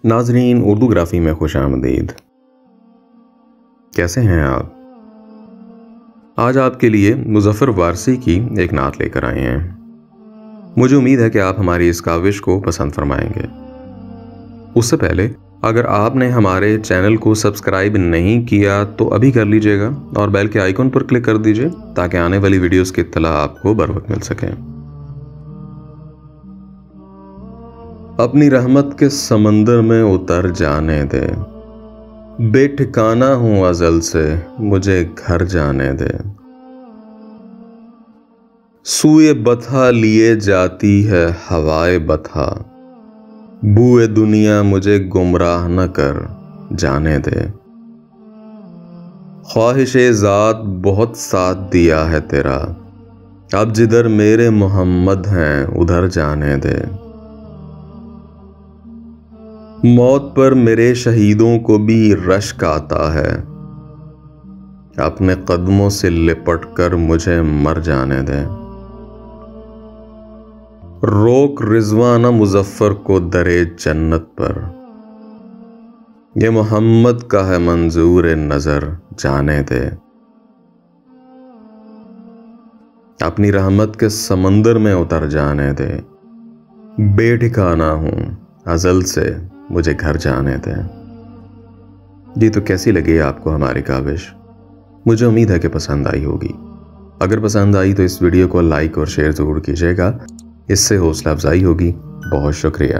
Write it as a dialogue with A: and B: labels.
A: नाजरीन, उर्दूग्राफी में खुश आमदीद। कैसे हैं आप? आज आपके लिए मुज़फ़्फ़र वारसी की एक नात लेकर आए हैं। मुझे उम्मीद है कि आप हमारी इस काविश को पसंद फरमाएंगे। उससे पहले अगर आपने हमारे चैनल को सब्सक्राइब नहीं किया तो अभी कर लीजिएगा और बेल के आइकन पर क्लिक कर दीजिए ताकि आने वाली वीडियोस की इत्तला आपको बर वक्त मिल सके। अपनी रहमत के समंदर में उतर जाने दे, बेठिकाना हूं अज़ल से, मुझे घर जाने दे। सूए बथा लिए जाती है हवाए बथा, बूए दुनिया मुझे गुमराह न कर जाने दे। ख्वाहिशे ज़ात बहुत साथ दिया है तेरा, अब जिधर मेरे मोहम्मद हैं उधर जाने दे। मौत पर मेरे शहीदों को भी रश्क आता है, अपने कदमों से लिपट कर मुझे मर जाने दे। रोक रिजवाना मुज़फ़्फ़र को दरे जन्नत पर, ये मोहम्मद का है मंजूर नजर जाने दे। अपनी रहमत के समंदर में उतर जाने दे, बेठिकाना हूं अज़ल से, मुझे घर जाने दे। जी तो कैसी लगी आपको हमारी काविश? मुझे उम्मीद है कि पसंद आई होगी। अगर पसंद आई तो इस वीडियो को लाइक और शेयर ज़रूर कीजिएगा, इससे हौसला अफजाई होगी। बहुत शुक्रिया।